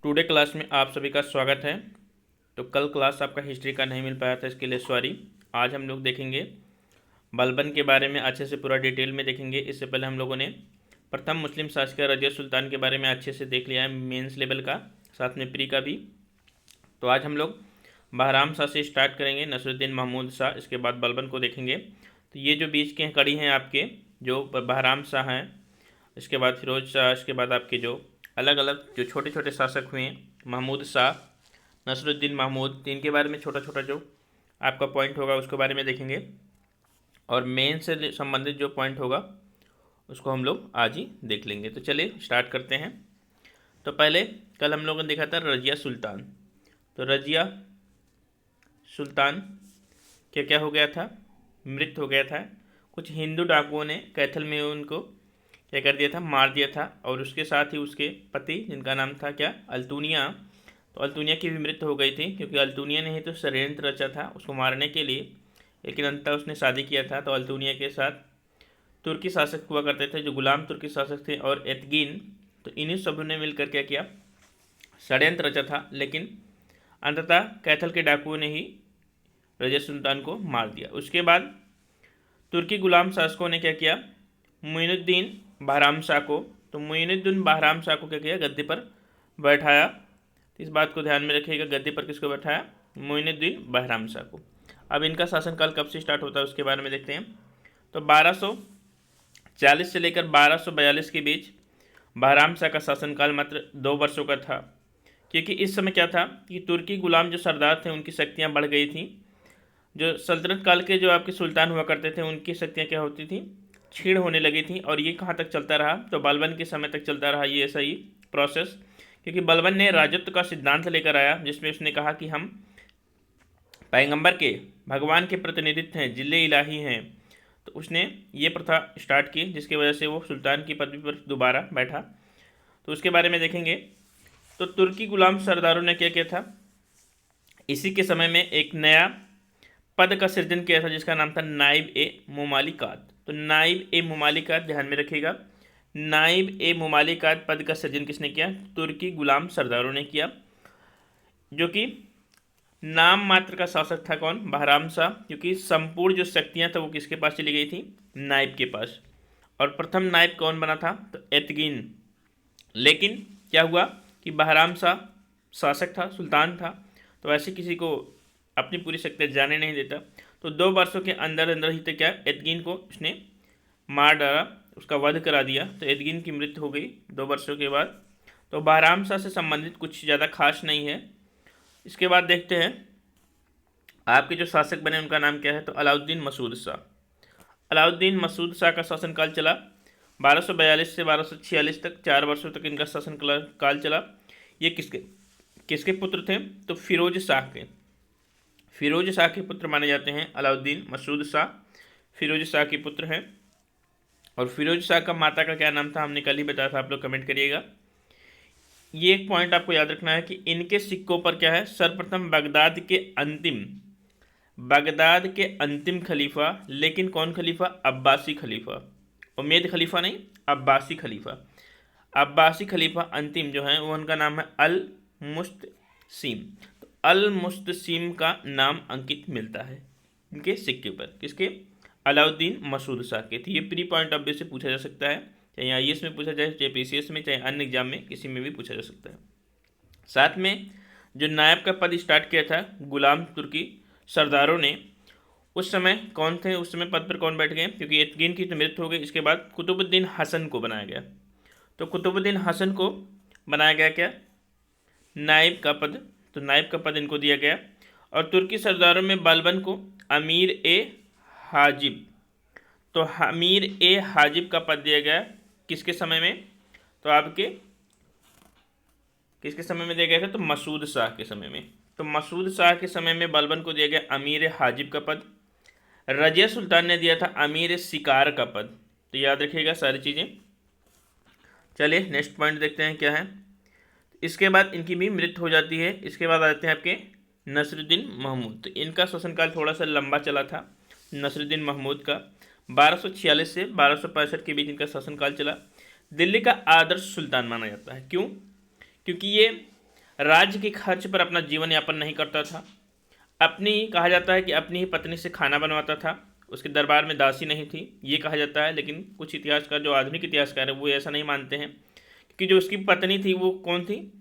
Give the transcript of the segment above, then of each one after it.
Today class में आप सभी का स्वागत है। तो कल क्लास आपका हिस्ट्री का नहीं मिल पाया था, इसके लिए सॉरी। आज हम लोग देखेंगे बलबन के बारे में अच्छे से, पूरा डिटेल में देखेंगे। इससे पहले हम लोगों ने प्रथम मुस्लिम शासक रजिया सुल्तान के बारे में अच्छे से देख लिया है, मेंस लेवल का, साथ में प्री का भी। तो आज हम लोग बहराम शाह से स्टार्ट करेंगे, नसरुद्दीन महमूद शाह, इसके बाद बलबन को देखेंगे। तो ये जो बीच के कड़ी हैं आपके, जो बहराम शाह हैं, इसके बाद फिरोज शाह, इसके बाद आपके जो अलग अलग जो छोटे छोटे शासक हुए, महमूद शाह, नसरुद्दीन महमूद, तो इनके बारे में छोटा छोटा जो आपका पॉइंट होगा उसके बारे में देखेंगे। और मेन से संबंधित जो पॉइंट होगा उसको हम लोग आज ही देख लेंगे। तो चलिए स्टार्ट करते हैं। तो पहले कल हम लोगों ने देखा था रजिया सुल्तान। तो रजिया सुल्तान क्या क्या हो गया था, मृत हो गया था। कुछ हिंदू डाकुओं ने कैथल में उनको क्या कर दिया था, मार दिया था। और उसके साथ ही उसके पति, जिनका नाम था क्या, अल्तुनिया, तो अल्तुनिया की भी मृत्यु हो गई थी, क्योंकि अल्तुनिया ने ही तो षड्यंत्र रचा था उसको मारने के लिए, लेकिन अंततः उसने शादी किया था। तो अल्तुनिया के साथ तुर्की शासक हुआ करते थे, जो गुलाम तुर्की शासक थे, और एतगीन। तो इन्हीं सबों ने मिलकर क्या किया, षड्यंत्र रचा था, लेकिन अंततः कैथल के डाकुओं ने ही रजिया सुल्तान को मार दिया। उसके बाद तुर्की गुलाम शासकों ने क्या किया, मुइनुद्दीन बहराम शाह को, तो मुइनुद्दीन बहराम शाह को क्या किया, गद्दी पर बैठाया। तो इस बात को ध्यान में रखिएगा, गद्दी पर किसको बैठाया, मुइनुद्दीन बहराम शाह को। अब इनका शासनकाल कब से स्टार्ट होता है उसके बारे में देखते हैं। तो 1240 से लेकर 1242 के बीच बहराम शाह का शासनकाल मात्र 2 वर्षों का था, क्योंकि इस समय क्या था कि तुर्की गुलाम जो सरदार थे उनकी शक्तियाँ बढ़ गई थी। जो सल्तनत काल के जो आपके सुल्तान हुआ करते थे उनकी शक्तियाँ क्या होती थी, क्षीण होने लगी थी। और ये कहाँ तक चलता रहा, तो बलबन के समय तक चलता रहा ये ऐसा ही प्रोसेस, क्योंकि बलबन ने राजत्व का सिद्धांत लेकर आया, जिसमें उसने कहा कि हम पैगंबर के, भगवान के प्रतिनिधित्व हैं, जिले इलाही हैं। तो उसने ये प्रथा स्टार्ट की, जिसकी वजह से वो सुल्तान की पदवी पर दोबारा बैठा। तो उसके बारे में देखेंगे। तो तुर्की गुलाम सरदारों ने क्या किया था, इसी के समय में एक नया पद का सृजन किया था, जिसका नाम था नाइब ए मुमालिकात। तो नाइब ए मुमालिकात ध्यान में रखिएगा, नाइब ए मुमालिकात पद का सृजन किसने किया, तुर्की गुलाम सरदारों ने किया। जो कि नाम मात्र का शासक था कौन, बहराम शाह, क्योंकि संपूर्ण जो शक्तियां था वो किसके पास चली गई थी, नाइब के पास। और प्रथम नाइब कौन बना था, तो एतगीन। लेकिन क्या हुआ कि बहराम शाह शासक था, सुल्तान था, तो ऐसे किसी को अपनी पूरी शक्ति जाने नहीं देता। तो 2 वर्षों के अंदर अंदर ही तो क्या, एतगीन को उसने मार डाला, उसका वध करा दिया। तो एतगीन की मृत्यु हो गई 2 वर्षों के बाद। तो बहराम शाह से संबंधित कुछ ज़्यादा खास नहीं है। इसके बाद देखते हैं आपके जो शासक बने उनका नाम क्या है, तो अलाउद्दीन मसूद शाह। अलाउद्दीन मसूद शाह का शासनकाल चला 1242 से 1246 तक, 4 वर्षों तक इनका शासन काल चला। ये किसके किसके पुत्र थे, तो फिरोज शाह के, फिरोज शाह के पुत्र माने जाते हैं अलाउद्दीन मसूद शाह, फिरोज शाह के पुत्र हैं। और फिरोज शाह का माता का क्या नाम था, हमने कल ही बताया था, आप लोग कमेंट करिएगा। ये एक पॉइंट आपको याद रखना है कि इनके सिक्कों पर क्या है, सर्वप्रथम बगदाद के अंतिम खलीफा, लेकिन कौन खलीफा, अब्बासी खलीफा, उमैयद खलीफा नहीं, अब्बासी खलीफा। अब्बासी खलीफा अंतिम जो है वो उनका नाम है अल मुस्तसीम। तो अल मुस्तसीम का नाम अंकित मिलता है इनके सिक्के पर, किसके, अलाउद्दीन मसूद शाह के। तो ये प्री पॉइंट ऑफ व्यू से पूछा जा सकता है, चाहे आईएएस में पूछा जाए, चाहे पीसीएस में, चाहे अन्य एग्जाम में, किसी में भी पूछा जा सकता है। साथ में जो नायब का पद स्टार्ट किया था गुलाम तुर्की सरदारों ने, उस समय कौन थे, उस समय पद पर कौन बैठ गए, क्योंकि एतगीन की तो मृत्यु हो गई। इसके बाद कुतुबुद्दीन हसन को बनाया गया। तो कुतुबुद्दीन हसन को बनाया गया क्या, नायब का पद। तो नायब का पद इनको दिया गया। और तुर्की सरदारों में बलबन को अमीर ए हाजिब, तो अमीर ए हाजिब का पद दिया गया, किसके समय में, तो आपके किसके समय में दिया गया था, तो मसूद शाह के समय में। तो मसूद शाह के समय में बलबन को दिया गया अमीर हाजिब का पद। रजिया सुल्तान ने दिया था अमीर शिकार का पद। तो याद रखिएगा सारी चीज़ें। चलिए नेक्स्ट पॉइंट देखते हैं क्या है। इसके बाद इनकी भी मृत्यु हो जाती है। इसके बाद आते हैं आपके नसरुद्दीन महमूद। तो इनका शासनकाल थोड़ा सा लंबा चला था, नसरुद्दीन महमूद का 1246 से 1265 के बीच इनका शासनकाल चला। दिल्ली का आदर्श सुल्तान माना जाता है, क्यों, क्योंकि ये राज्य के खर्च पर अपना जीवन यापन नहीं करता था, अपनी कहा जाता है कि अपनी ही पत्नी से खाना बनवाता था, उसके दरबार में दासी नहीं थी ये कहा जाता है। लेकिन कुछ इतिहासकार, जो आधुनिक इतिहासकार है, वो ऐसा नहीं मानते हैं, क्योंकि जो उसकी पत्नी थी वो कौन थी,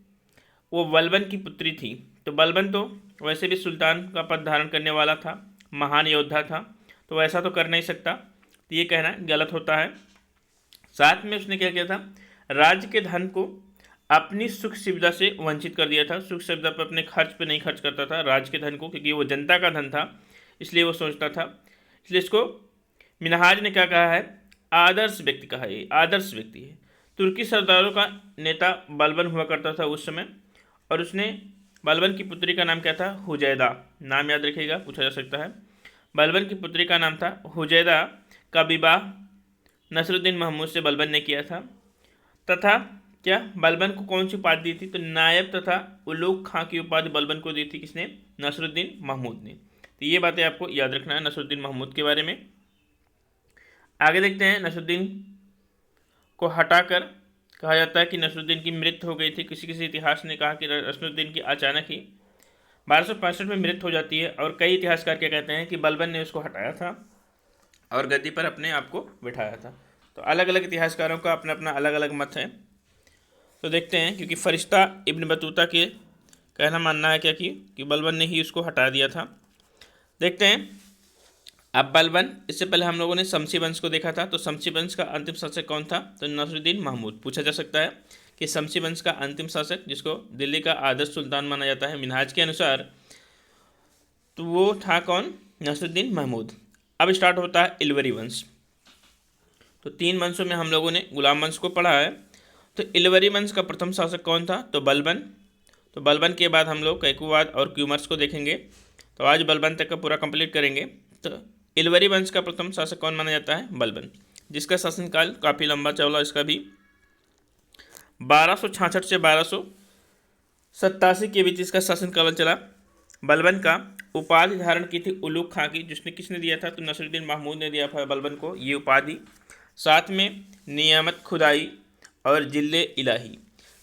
वो बलबन की पुत्री थी। तो बलबन तो वैसे भी सुल्तान का पद धारण करने वाला था, महान योद्धा था, तो ऐसा तो कर नहीं सकता, तो ये कहना गलत होता है। साथ में उसने क्या किया था, राज्य के धन को अपनी सुख सुविधा से वंचित कर दिया था। सुख सुविधा पर अपने खर्च पे नहीं खर्च करता था राज्य के धन को, क्योंकि वो जनता का धन था, इसलिए वो सोचता था। इसलिए इसको मिनहाज ने क्या कहा है, आदर्श व्यक्ति कहा है, ये आदर्श व्यक्ति है। तुर्की सरदारों का नेता बलबन हुआ करता था उस समय, और उसने बलबन की पुत्री का नाम क्या था, हुजैदा। नाम याद रखिएगा, पूछा जा सकता है। बलबन की पुत्री का नाम था हुजैदा का विवाह नसरुद्दीन महमूद से बलबन ने किया था। तथा क्या बलबन को कौन सी उपाधि दी थी, तो नायब तथा उलूग खां की उपाधि बलबन को दी थी किसने, नसरुद्दीन महमूद ने। तो ये बातें आपको याद रखना है नसरुद्दीन महमूद के बारे में। आगे देखते हैं, नसरुद्दीन को हटाकर कहा जाता है कि नसरुद्दीन की मृत्यु हो गई थी। किसी किसी इतिहास ने कहा कि नसरुद्दीन की अचानक ही 1265 में मृत्यु हो जाती है, और कई इतिहासकार क्या कहते हैं कि बलबन ने उसको हटाया था और गद्दी पर अपने आप को बिठाया था। तो अलग अलग इतिहासकारों का अपना अपना अलग अलग मत है। तो देखते हैं, क्योंकि फरिश्ता इब्न बतूता के कहना मानना है क्या कि बलबन ने ही उसको हटा दिया था। देखते हैं अब बलबन, इससे पहले हम लोगों ने शमसी वंश को देखा था, तो शमसी वंश का अंतिम शासक कौन था, तो नसरुद्दीन महमूद। पूछा जा सकता है कि शमसी वंश का अंतिम शासक, जिसको दिल्ली का आदर्श सुल्तान माना जाता है मिनहाज के अनुसार, तो वो था कौन, नसरुद्दीन महमूद। अब स्टार्ट होता है इलवरी वंश। तो 3 वंशों में हम लोगों ने गुलाम वंश को पढ़ा है। तो इलवरी वंश का प्रथम शासक कौन था, तो बलबन। तो बलबन के बाद हम लोग कैकुवाद और क्यूमर्स को देखेंगे। तो आज बलबन तक का पूरा कंप्लीट करेंगे। तो इलवरी वंश का प्रथम शासक कौन माना जाता है, बलबन, जिसका शासनकाल काफ़ी लंबा चौला, इसका भी 1266 से 1287 के बीच इसका शासनकाल चला। बलबन का उपाधि धारण की थी उलूग खां की, जिसने किसने दिया था, तो नसरुद्दीन महमूद ने दिया था बलबन को ये उपाधि। साथ में नियामत खुदाई और जिले इलाही।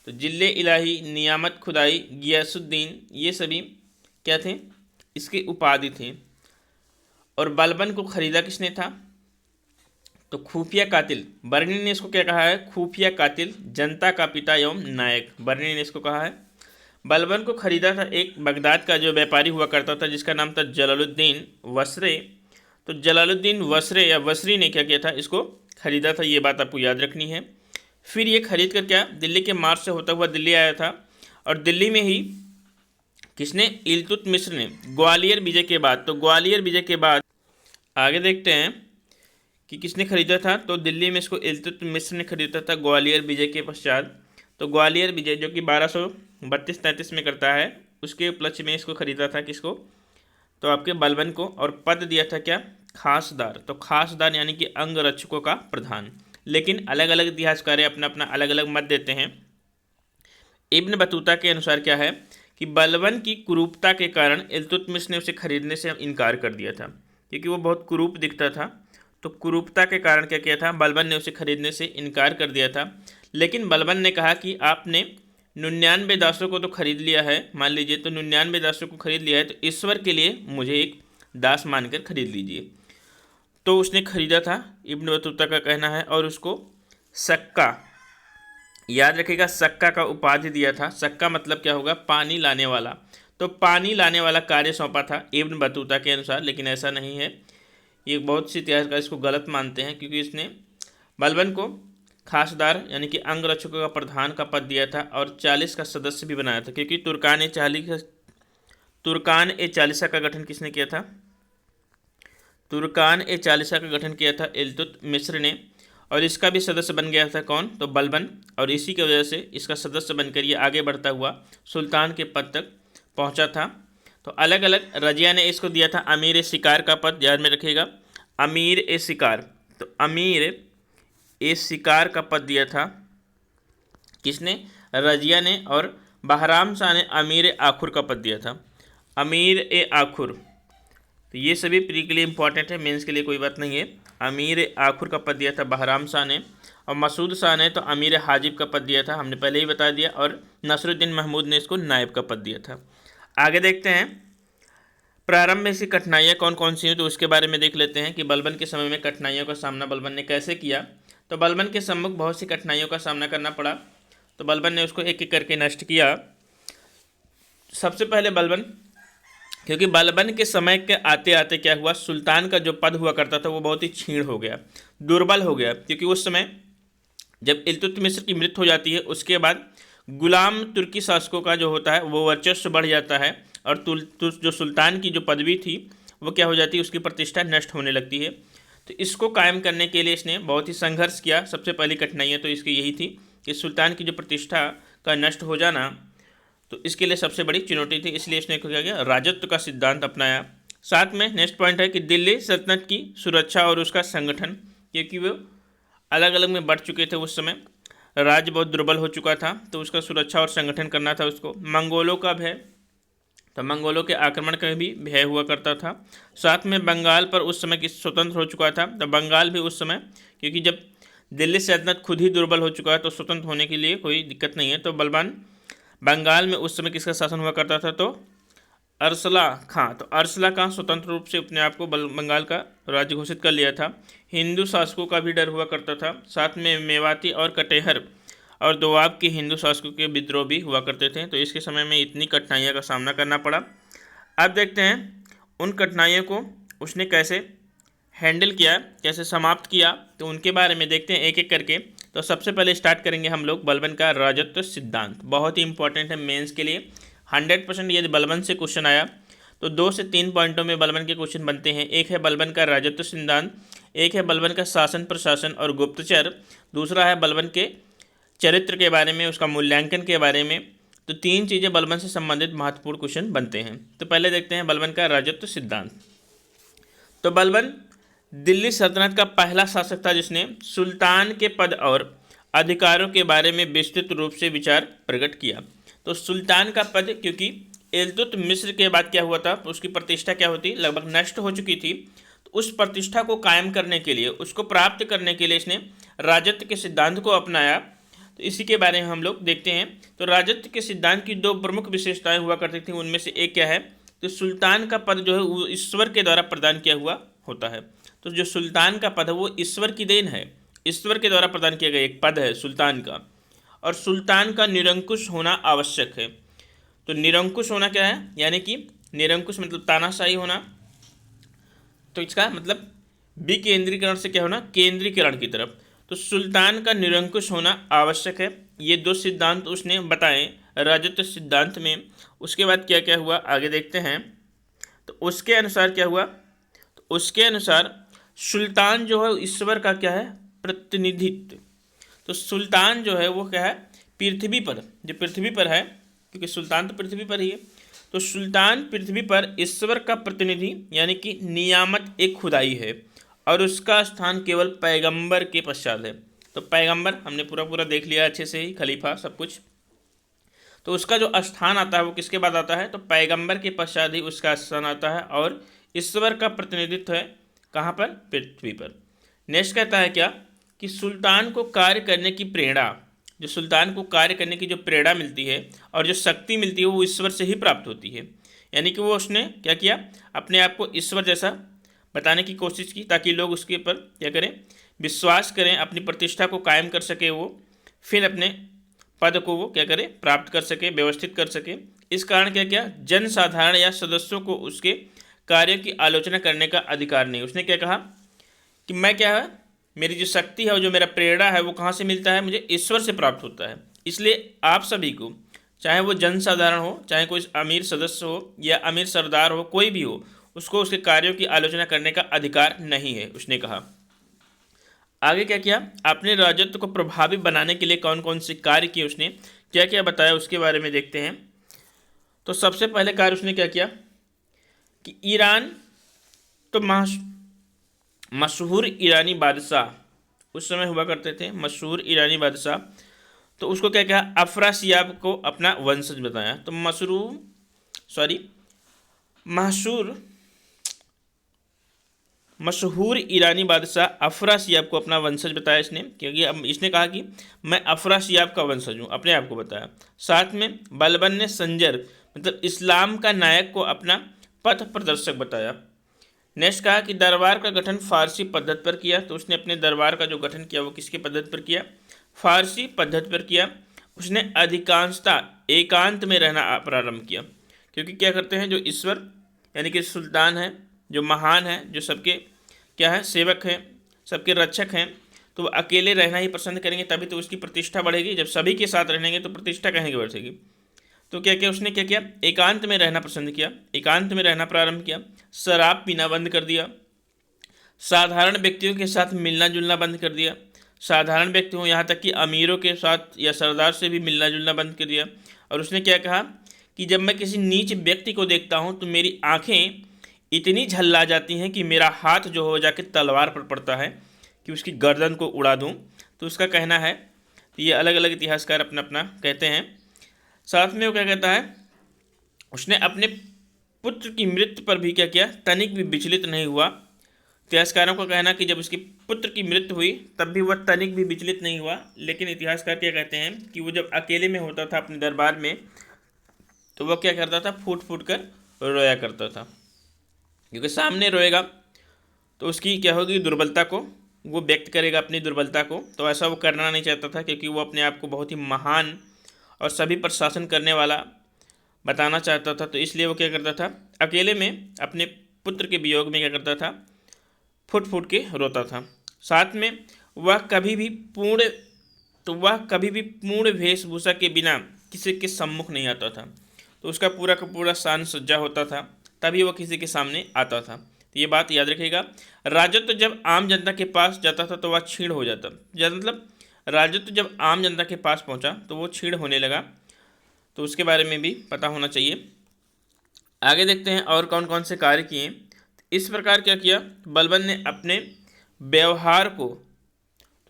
तो जिले इलाही, नियामत खुदाई, गियासुद्दीन, ये सभी क्या थे, इसके उपाधि थे। और बलबन को खरीदा किसने था, तो खुफिया कातिल, बर्नी ने इसको क्या कहा है, खुफिया कातिल, जनता का पिता एवं नायक, बर्नी ने इसको कहा है। बलबन को खरीदा था एक बगदाद का जो व्यापारी हुआ करता था, जिसका नाम था जलालुद्दीन वसरे। तो जलालुद्दीन वसरे या वसरी ने क्या किया था, इसको खरीदा था, ये बात आपको याद रखनी है। फिर ये खरीद कर क्या दिल्ली के मार्च से होता हुआ दिल्ली आया था, और दिल्ली में ही किसने, इल्तुतमिश ने, ग्वालियर विजय के बाद। तो ग्वालियर विजय के बाद आगे देखते हैं कि किसने खरीदा था, तो दिल्ली में इसको इल्तुतमिश ने खरीदा था ग्वालियर विजय के पश्चात। तो ग्वालियर विजय जो कि 1232-33 में करता है, उसके उपलक्ष्य में इसको खरीदा था किसको, तो आपके बलबन को, और पद दिया था क्या, खासदार। तो खासदार यानी कि अंगरक्षकों का प्रधान। लेकिन अलग अलग इतिहासकार अपना अपना अलग अलग मत देते हैं। इब्न बतूता के अनुसार क्या है कि बलबन की कुरूपता के कारण इल्तुतमिश ने उसे खरीदने से इनकार कर दिया था, क्योंकि वो बहुत कुरूप दिखता था। तो कुरूपता के कारण क्या किया था, बलबन ने उसे खरीदने से इनकार कर दिया था। लेकिन बलबन ने कहा कि आपने 99 दासों को तो खरीद लिया है, मान लीजिए, तो 99 दासों को खरीद लिया है, तो ईश्वर के लिए मुझे एक दास मानकर खरीद लीजिए। तो उसने खरीदा था, इब्न बतूता का कहना है, और उसको सक्का, याद रखिएगा, सक्का का उपाधि दिया था। सक्का मतलब क्या होगा, पानी लाने वाला। तो पानी लाने वाला कार्य सौंपा था इब्न बतूता के अनुसार, लेकिन ऐसा नहीं है। ये बहुत से इतिहासकार इसको गलत मानते हैं, क्योंकि इसने बलबन को खासदार यानी कि अंगरक्षकों का प्रधान का पद दिया था, और 40 का सदस्य भी बनाया था, क्योंकि तुर्कान-ए-40 का गठन किसने किया था, तुर्कान-ए-40 का गठन किया था इल्तुतमिश ने, और इसका भी सदस्य बन गया था कौन, तो बलबन। और इसी की वजह से इसका सदस्य बनकर ये आगे बढ़ता हुआ सुल्तान के पद तक पहुंचा था। तो अलग अलग रजिया ने इसको दिया था अमीर शिकार का पद, याद में रखिएगा, अमीर ए शिकार। तो अमीर ए शिकार का पद दिया था किसने, रजिया ने। और बहराम शाह ने अमीर ए आखुर का पद दिया था, अमीर ए आखुर। तो ये सभी प्री के लिए इंपॉर्टेंट है, मेंस के लिए कोई बात नहीं है। अमीर आखुर का पद दिया था बहराम शाह ने, और मसूद शाह ने तो अमीर हाजिब का पद दिया था, हमने पहले ही बता दिया, और नसरुद्दीन महमूद ने इसको नायब का पद दिया था। आगे देखते हैं प्रारंभ में इसकी कठिनाइयाँ कौन कौन सी हुई, तो उसके बारे में देख लेते हैं कि बलबन के समय में कठिनाइयों का सामना बलबन ने कैसे किया। तो बलबन के सम्मुख बहुत सी कठिनाइयों का सामना करना पड़ा, तो बलबन ने उसको एक एक करके नष्ट किया। सबसे पहले बलबन, क्योंकि बलबन के समय के आते आते क्या हुआ, सुल्तान का जो पद हुआ करता था वो बहुत ही क्षीण हो गया, दुर्बल हो गया, क्योंकि उस समय जब इल्तुतमिश की मृत्यु हो जाती है उसके बाद गुलाम तुर्की शासकों का जो होता है वो वर्चस्व बढ़ जाता है, और जो सुल्तान की जो पदवी थी वो क्या हो जाती है, उसकी प्रतिष्ठा नष्ट होने लगती है। तो इसको कायम करने के लिए इसने बहुत ही संघर्ष किया। सबसे पहली कठिनाइयाँ तो इसकी यही थी कि सुल्तान की जो प्रतिष्ठा का नष्ट हो जाना, तो इसके लिए सबसे बड़ी चुनौती थी, इसलिए इसने क्या किया, राजत्व का सिद्धांत अपनाया। साथ में नेक्स्ट पॉइंट है कि दिल्ली सल्तनत की सुरक्षा और उसका संगठन, क्योंकि वो अलग अलग में बढ़ चुके थे उस समय, राज्य बहुत दुर्बल हो चुका था, तो उसका सुरक्षा और संगठन करना था उसको। मंगोलों का भय, तो मंगोलों के आक्रमण का भी भय हुआ करता था। साथ में बंगाल पर उस समय की स्वतंत्र हो चुका था, तो बंगाल भी उस समय, क्योंकि जब दिल्ली सल्तनत खुद ही दुर्बल हो चुका है तो स्वतंत्र होने के लिए कोई दिक्कत नहीं है। तो बलबान बंगाल में उस समय किसका शासन हुआ करता था, तो अरसला खां, तो अरसला खां स्वतंत्र रूप से अपने आप को बंगाल का राज्य घोषित कर लिया था। हिंदू शासकों का भी डर हुआ करता था, साथ में मेवाती और कटेहर और दोआब के हिंदू शासकों के विद्रोह भी हुआ करते थे। तो इसके समय में इतनी कठिनाइयों का सामना करना पड़ा। अब देखते हैं उन कठिनाइयों को उसने कैसे हैंडल किया, कैसे समाप्त किया, तो उनके बारे में देखते हैं एक एक करके। तो सबसे पहले स्टार्ट करेंगे हम लोग बलबन का राजत्व सिद्धांत, बहुत ही इंपॉर्टेंट है मेंस के लिए। 100% यदि बलबन से क्वेश्चन आया तो 2 से 3 पॉइंटों में बलबन के क्वेश्चन बनते हैं। एक है बलबन का राजत्व सिद्धांत, एक है बलबन का शासन प्रशासन और गुप्तचर, दूसरा है बलबन के चरित्र के बारे में, उसका मूल्यांकन के बारे में। तो 3 चीज़ें बलबन से संबंधित महत्वपूर्ण क्वेश्चन बनते हैं। तो पहले देखते हैं बलबन का राजत्व सिद्धांत। तो बलबन दिल्ली सल्तनत का पहला शासक था जिसने सुल्तान के पद और अधिकारों के बारे में विस्तृत रूप से विचार प्रकट किया। तो सुल्तान का पद, क्योंकि इल्तुतमिश के बाद क्या हुआ था, उसकी प्रतिष्ठा क्या होती, लगभग नष्ट हो चुकी थी, तो उस प्रतिष्ठा को कायम करने के लिए, उसको प्राप्त करने के लिए इसने राजत्व के सिद्धांत को अपनाया। तो इसी के बारे में हम लोग देखते हैं। तो राजत्व के सिद्धांत की 2 प्रमुख विशेषताएं हुआ करती थी, उनमें से एक क्या है, तो सुल्तान का पद जो है वो ईश्वर के द्वारा प्रदान किया हुआ होता है। तो जो सुल्तान का पद है वो ईश्वर की देन है, ईश्वर के द्वारा प्रदान किया गया एक पद है सुल्तान का, और सुल्तान का निरंकुश होना आवश्यक है। तो निरंकुश होना क्या है, यानी कि निरंकुश मतलब तानाशाही होना, तो इसका मतलब विकेंद्रीकरण से क्या होना, केंद्रीकरण की तरफ। तो सुल्तान का निरंकुश होना आवश्यक है। ये 2 सिद्धांत उसने बताए राजत्व सिद्धांत में। उसके बाद क्या क्या हुआ आगे देखते हैं। तो उसके अनुसार क्या हुआ, तो उसके अनुसार सुल्तान जो है ईश्वर का क्या है, प्रतिनिधित्व। तो सुल्तान जो है वो क्या है, पृथ्वी पर, जो पृथ्वी पर है, क्योंकि सुल्तान तो पृथ्वी पर ही है, तो सुल्तान पृथ्वी पर ईश्वर का प्रतिनिधि यानी कि नियामत एक खुदाई है, और उसका स्थान केवल पैगंबर के पश्चात है। तो पैगंबर हमने पूरा पूरा देख लिया अच्छे से ही, खलीफा सब कुछ। तो उसका जो स्थान आता है वो किसके बाद आता है, तो पैगंबर के पश्चात ही उसका स्थान आता है, और ईश्वर का प्रतिनिधित्व है कहाँ पर, पृथ्वी पर। नेक्स्ट कहता है क्या, कि सुल्तान को कार्य करने की प्रेरणा, जो सुल्तान को कार्य करने की जो प्रेरणा मिलती है और जो शक्ति मिलती है वो ईश्वर से ही प्राप्त होती है। यानी कि वो उसने क्या किया, अपने आप को ईश्वर जैसा बताने की कोशिश की, ताकि लोग उसके ऊपर क्या करें, विश्वास करें, अपनी प्रतिष्ठा को कायम कर सके वो, फिर अपने पद को वो क्या करे, प्राप्त कर सके, व्यवस्थित कर सके। इस कारण क्या किया, जन साधारण या सदस्यों को उसके कार्यों की आलोचना करने का अधिकार नहीं। उसने क्या कहा कि मैं क्या है, मेरी जो शक्ति है और जो मेरा प्रेरणा है वो कहाँ से मिलता है, मुझे ईश्वर से प्राप्त होता है। इसलिए आप सभी को, चाहे वो जन साधारण हो, चाहे कोई अमीर सदस्य हो या अमीर सरदार हो, कोई भी हो, उसको उसके कार्यों की आलोचना करने का अधिकार नहीं है, उसने कहा। आगे क्या किया, अपने राजत्व को प्रभावी बनाने के लिए कौन कौन से कार्य किए, उसने क्या क्या बताया, उसके बारे में देखते हैं। तो सबसे पहले कार्य उसने क्या किया कि ईरान, तो मशहूर ईरानी बादशाह उस समय हुआ करते थे, मशहूर ईरानी बादशाह, तो उसको क्या कहा, अफरासियाब को अपना वंशज बताया। तो मशहूर मशहूर ईरानी बादशाह अफरासियाब को अपना वंशज बताया इसने, क्योंकि अब इसने कहा कि मैं अफरासियाब का वंशज हूँ, अपने आप को बताया। साथ में बलबन ने संजर मतलब इस्लाम का नायक को अपना पथ प्रदर्शक बताया। नेक्स्ट कहा कि दरबार का गठन फारसी पद्धति पर किया, तो उसने अपने दरबार का जो गठन किया वो किसके पद्धति पर किया, फारसी पद्धति पर किया। उसने अधिकांशता एकांत में रहना प्रारंभ किया, क्योंकि क्या करते हैं जो ईश्वर यानी कि सुल्तान है, जो महान है, जो सबके क्या है सेवक हैं, सबके रक्षक हैं, तो वो अकेले रहना ही पसंद करेंगे, तभी तो उसकी प्रतिष्ठा बढ़ेगी। जब सभी के साथ रहेंगे तो प्रतिष्ठा कहीं की बढ़ेगी। तो क्या क्या उसने क्या किया, एकांत में रहना पसंद किया, एकांत में रहना प्रारंभ किया। शराब पीना बंद कर दिया, साधारण व्यक्तियों के साथ मिलना जुलना बंद कर दिया, साधारण व्यक्तियों यहाँ तक कि अमीरों के साथ या सरदार से भी मिलना जुलना बंद कर दिया। और उसने क्या कहा कि जब मैं किसी नीच व्यक्ति को देखता हूँ तो मेरी आंखें इतनी झल्ला जाती हैं कि मेरा हाथ जो हो जाके तलवार पर पड़ता है कि उसकी गर्दन को उड़ा दूँ। तो उसका कहना है, तो ये अलग अलग इतिहासकार अपना अपना कहते हैं। साथ में वो क्या कहता है, उसने अपने पुत्र की मृत्यु पर भी क्या किया, तनिक भी विचलित नहीं हुआ। इतिहासकारों का कहना कि जब उसके पुत्र की मृत्यु हुई तब भी वह तनिक भी विचलित नहीं हुआ। लेकिन इतिहासकार क्या कहते हैं कि वो जब अकेले में होता था अपने दरबार में, तो वह क्या करता था, फूट फूट कर रोया करता था, क्योंकि सामने रोएगा तो उसकी क्या होगी, दुर्बलता को वो व्यक्त करेगा, अपनी दुर्बलता को। तो ऐसा वो करना नहीं चाहता था, क्योंकि वो अपने आप को बहुत ही महान और सभी पर शासन करने वाला बताना चाहता था। तो इसलिए वो क्या करता था, अकेले में अपने पुत्र के वियोग में क्या करता था, फुट फुट के रोता था। साथ में वह कभी भी पूर्ण वेशभूषा के बिना किसी के सम्मुख नहीं आता था। तो उसका पूरा का पूरा शान सज्जा होता था, तभी वह किसी के सामने आता था। तो ये बात याद रखिएगा। राजत्व जब आम जनता के पास जाता था तो वह छीड़ हो जाता, मतलब राजत्व जब आम जनता के पास पहुंचा तो वो छीड़ होने लगा। तो उसके बारे में भी पता होना चाहिए। आगे देखते हैं और कौन कौन से कार्य किए। इस प्रकार क्या किया, बलबन ने अपने व्यवहार को,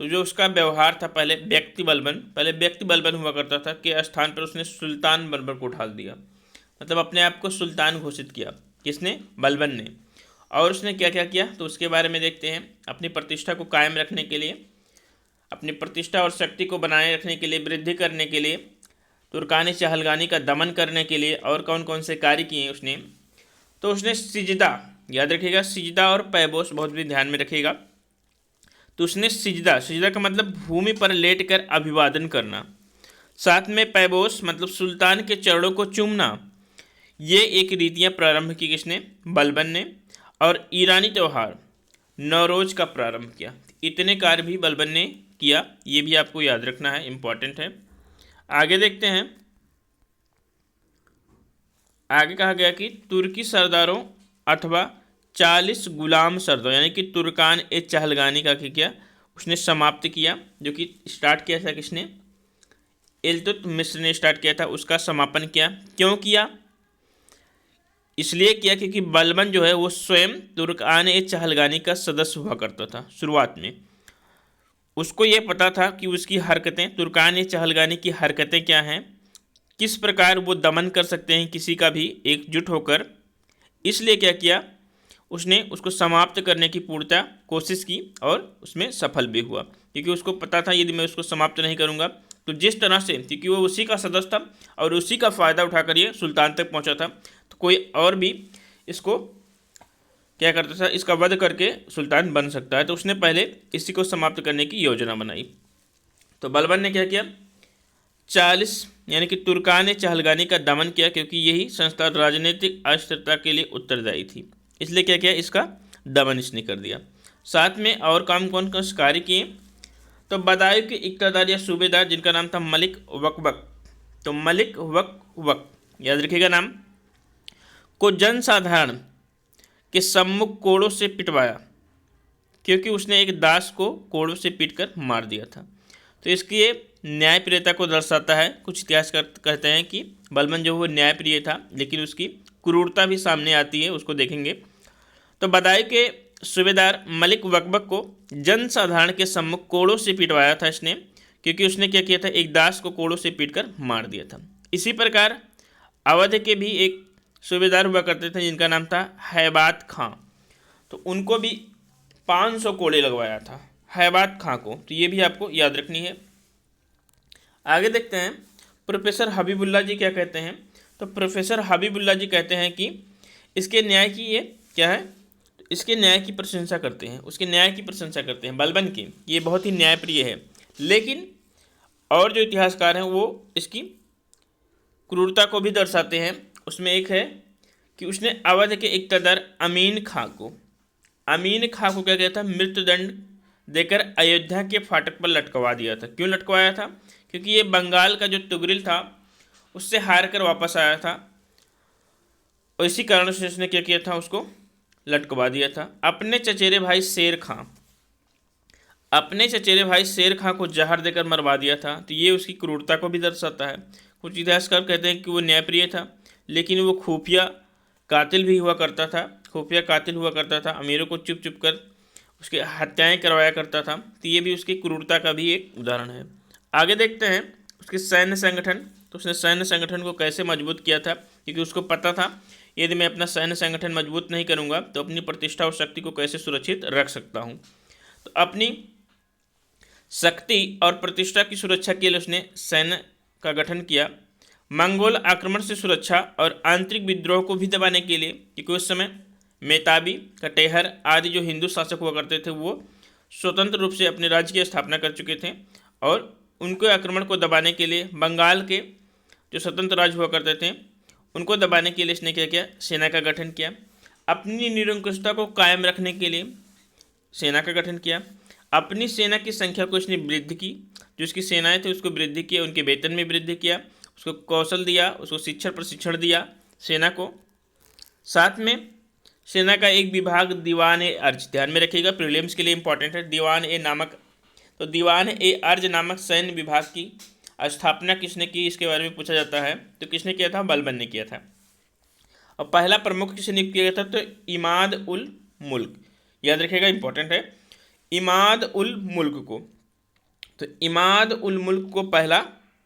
तो जो उसका व्यवहार था पहले व्यक्ति बलबन हुआ करता था, के स्थान पर उसने सुल्तान बलबन को उठा दिया, मतलब अपने आप को सुल्तान घोषित किया। किसने, बलबन ने। और उसने क्या क्या किया, तो उसके बारे में देखते हैं। अपनी प्रतिष्ठा को कायम रखने के लिए, अपनी प्रतिष्ठा और शक्ति को बनाए रखने के लिए, वृद्धि करने के लिए, तुर्कानी चहलगानी का दमन करने के लिए और कौन कौन से कार्य किए उसने। तो उसने सिजदा, याद रखिएगा, सिजदा और पैबोस बहुत भी ध्यान में रखिएगा। तो उसने सिजदा का मतलब भूमि पर लेटकर अभिवादन करना। साथ में पैबोस मतलब सुल्तान के चरणों को चूमना। ये एक रीतियाँ प्रारंभ की किसने, बलबन ने। और ईरानी त्यौहार नौरोज का प्रारंभ किया। इतने कार्य भी बलबन ने किया, ये भी आपको याद रखना है, इम्पॉर्टेंट है। आगे देखते हैं। आगे कहा गया कि तुर्की सरदारों अथवा 40 गुलाम सरदार यानी कि तुर्कान ए चहलगानी का किया, उसने समाप्त किया। जो कि स्टार्ट किया था किसने, इल्तुतमिश ने स्टार्ट किया था, उसका समापन किया। क्यों किया, इसलिए किया क्योंकि बलबन जो है वो स्वयं तुर्कान ए चहलगानी का सदस्य हुआ करता था। शुरुआत में उसको ये पता था कि उसकी हरकतें, तुर्कान ए चहलगानी की हरकतें क्या हैं, किस प्रकार वो दमन कर सकते हैं किसी का भी एकजुट होकर। इसलिए क्या किया, उसने उसको समाप्त करने की पूर्णतः कोशिश की और उसमें सफल भी हुआ, क्योंकि उसको पता था यदि मैं उसको समाप्त नहीं करूँगा तो जिस तरह से, क्योंकि वो उसी का सदस्य था और उसी का फ़ायदा उठाकर ये सुल्तान तक पहुँचा था, तो कोई और भी इसको क्या करता था, इसका वध करके सुल्तान बन सकता है। तो उसने पहले इसी को समाप्त करने की योजना बनाई। तो बलबन ने क्या किया, 40 यानी कि तुर्कान चहलगानी का दमन किया, क्योंकि यही संस्था राजनीतिक अस्थिरता के लिए उत्तरदायी थी। इसलिए क्या किया, इसका दमन इसने कर दिया। साथ में और काम कौन कौन से कार्य किए, तो बदायूं के इक़्तिदार या सूबेदार जिनका नाम था मलिक वकवक, तो मलिक वकवक याद रखिएगा नाम, को जनसाधारण के सम्मुख कोड़ों से पिटवाया, क्योंकि उसने एक दास को कोड़ों से पीटकर मार दिया था। तो इसकी न्यायप्रियता को दर्शाता है। कुछ इतिहासकार कहते हैं कि बलबन जो वो न्यायप्रिय था, लेकिन उसकी क्रूरता भी सामने आती है, उसको देखेंगे। तो बदायूं के सूबेदार मलिक वकवक को जनसाधारण के सम्मुख कोड़ों से पिटवाया था इसने, क्योंकि उसने क्या किया था, एक दास को कोड़ों से पीटकर मार दिया था। इसी प्रकार अवध के भी एक सूबेदार हुआ करते थे जिनका नाम था हैबात खां, तो उनको भी 500 कोड़े लगवाया था हैबात खां को। तो ये भी आपको याद रखनी है। आगे देखते हैं प्रोफेसर हबीबुल्ला जी क्या कहते हैं। तो प्रोफेसर हबीबुल्ला जी कहते हैं कि इसके न्याय की ये क्या है, इसके न्याय की प्रशंसा करते हैं, उसके न्याय की प्रशंसा करते हैं बलबन की, ये बहुत ही न्यायप्रिय है। लेकिन और जो इतिहासकार हैं वो इसकी क्रूरता को भी दर्शाते हैं। उसमें एक है कि उसने अवध के इक़्तिदार अमीन खां को क्या किया था, मृत्युदंड देकर अयोध्या के फाटक पर लटकवा दिया था। क्यों लटकवाया था? क्योंकि ये बंगाल का जो तुगरिल था उससे हार कर वापस आया था और इसी कारण से उसने क्या किया था, उसको लटकवा दिया था। अपने चचेरे भाई शेर खां को जहर देकर मरवा दिया था। तो ये उसकी क्रूरता को भी दर्शाता है। कुछ इतिहासकार कहते हैं कि वो न्यायप्रिय था, लेकिन वो खुफिया कातिल भी हुआ करता था, अमीरों को चुप चुप कर उसकी हत्याएं करवाया करता था। तो ये भी उसकी क्रूरता का भी एक उदाहरण है। आगे देखते हैं उसके सैन्य संगठन। तो उसने सैन्य संगठन को कैसे मजबूत किया था, क्योंकि उसको पता था यदि मैं अपना सैन्य संगठन मजबूत नहीं करूँगा तो अपनी प्रतिष्ठा और शक्ति को कैसे सुरक्षित रख सकता हूँ। तो अपनी शक्ति और प्रतिष्ठा की सुरक्षा के लिए उसने सैन्य का गठन किया। मंगोल आक्रमण से सुरक्षा और आंतरिक विद्रोह को भी दबाने के लिए, क्योंकि उस समय मेताबी, कटेहर आदि जो हिंदू शासक हुआ करते थे वो स्वतंत्र रूप से अपने राज्य की स्थापना कर चुके थे, और उनके आक्रमण को दबाने के लिए बंगाल के जो स्वतंत्र राज्य हुआ करते थे उनको दबाने के लिए इसने क्या किया, सेना का गठन किया। अपनी निरंकुशता को कायम रखने के लिए सेना का गठन किया। अपनी सेना की संख्या को इसने वृद्धि की, जो इसकी सेनाएं थे उसको वृद्धि किया, उनके वेतन में वृद्धि किया, उसको कौशल दिया, उसको शिक्षण प्रशिक्षण दिया सेना को। साथ में सेना का एक विभाग दीवान ए अर्ज, ध्यान में रखिएगा प्रीलिम्स के लिए इंपॉर्टेंट है, दीवान ए अर्ज नामक सैन्य विभाग की स्थापना किसने की, इसके बारे में पूछा जाता है। तो किसने किया था? बलबन ने किया था। और पहला प्रमुख किसे नियुक्त किया गया था? तो इमाद उल मुल्क, याद रखिएगा इंपॉर्टेंट है, इमाद उल मुल्क को। तो इमाद उल मुल्क को पहला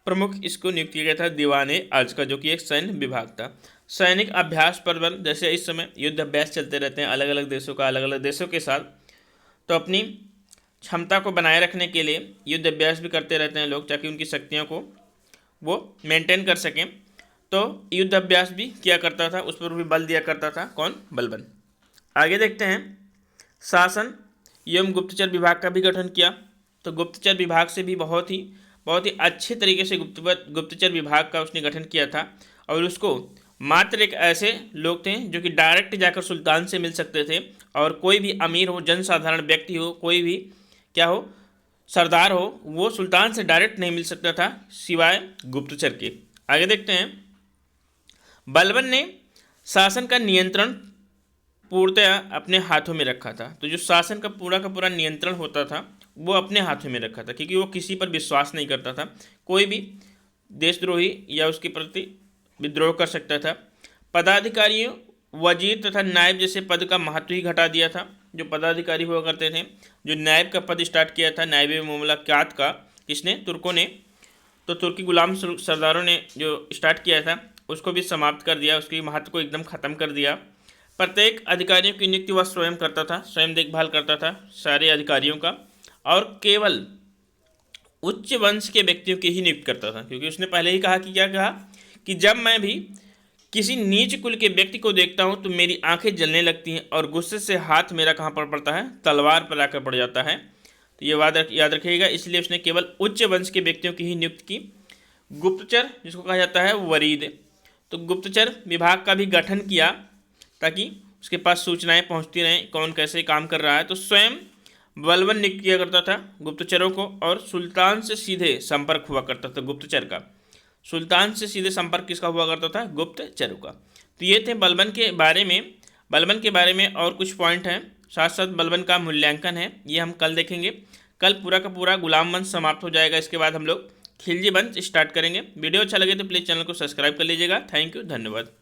प्रमुख इसको नियुक्त किया गया था दीवाने अर्ज का, जो कि एक सैन्य विभाग था। सैनिक अभ्यास प्रबंध, जैसे इस समय युद्ध अभ्यास चलते रहते हैं अलग अलग देशों के साथ, तो अपनी क्षमता को बनाए रखने के लिए युद्ध अभ्यास भी करते रहते हैं लोग, ताकि उनकी शक्तियों को वो मेंटेन कर सकें। तो युद्ध अभ्यास भी किया करता था, उस पर भी बल दिया करता था कौन? बलबन। आगे देखते हैं शासन एवं गुप्तचर विभाग का भी गठन किया। तो गुप्तचर विभाग से भी बहुत ही अच्छे तरीके से गुप्तचर विभाग का उसने गठन किया था। और उसको मात्र एक ऐसे लोग थे जो कि डायरेक्ट जाकर सुल्तान से मिल सकते थे, और कोई भी अमीर हो, जनसाधारण व्यक्ति हो, कोई भी क्या हो, सरदार हो, वो सुल्तान से डायरेक्ट नहीं मिल सकता था सिवाय गुप्तचर के। आगे देखते हैं बलबन ने शासन का नियंत्रण पूर्णतया अपने हाथों में रखा था। तो जो शासन का पूरा नियंत्रण होता था वो अपने हाथों में रखा था, क्योंकि वो किसी पर विश्वास नहीं करता था। कोई भी देशद्रोही या उसके प्रति विद्रोह कर सकता था। पदाधिकारियों, वजीर तथा नायब जैसे पद का महत्व ही घटा दिया था। जो पदाधिकारी हुआ करते थे, जो नायब का पद स्टार्ट किया था नायब मुमलकात का, किसने? तुर्कों ने। तो तुर्की गुलाम सरदारों ने जो स्टार्ट किया था उसको भी समाप्त कर दिया, उसके महत्व को एकदम ख़त्म कर दिया। प्रत्येक अधिकारियों की नियुक्ति वह स्वयं करता था, स्वयं देखभाल करता था सारे अधिकारियों का, और केवल उच्च वंश के व्यक्तियों की ही नियुक्त करता था। क्योंकि उसने पहले ही कहा कि क्या कहा कि जब मैं भी किसी नीच कुल के व्यक्ति को देखता हूँ तो मेरी आंखें जलने लगती हैं, और गुस्से से हाथ मेरा कहाँ पर पड़ता है? तलवार पर आकर पड़ जाता है। तो ये याद रखिएगा, इसलिए उसने केवल उच्च वंश के व्यक्तियों की ही नियुक्त की। गुप्तचर जिसको कहा जाता है वरीद, तो गुप्तचर विभाग का भी गठन किया ताकि उसके पास सूचनाएं पहुंचती रहें कौन कैसे काम कर रहा है। तो स्वयं बलबन नियुक्त किया करता था गुप्तचरों को, और सुल्तान से सीधे संपर्क हुआ करता था गुप्तचर का। सुल्तान से सीधे संपर्क किसका हुआ करता था? गुप्तचरों का। तो ये थे बलबन के बारे में और कुछ पॉइंट हैं, साथ साथ बलबन का मूल्यांकन है, ये हम कल देखेंगे। कल पूरा का पूरा गुलाम वंश समाप्त हो जाएगा, इसके बाद हम लोग खिलजी वंश स्टार्ट करेंगे। वीडियो अच्छा लगे तो प्लीज़ चैनल को सब्सक्राइब कर लीजिएगा। थैंक यू, धन्यवाद।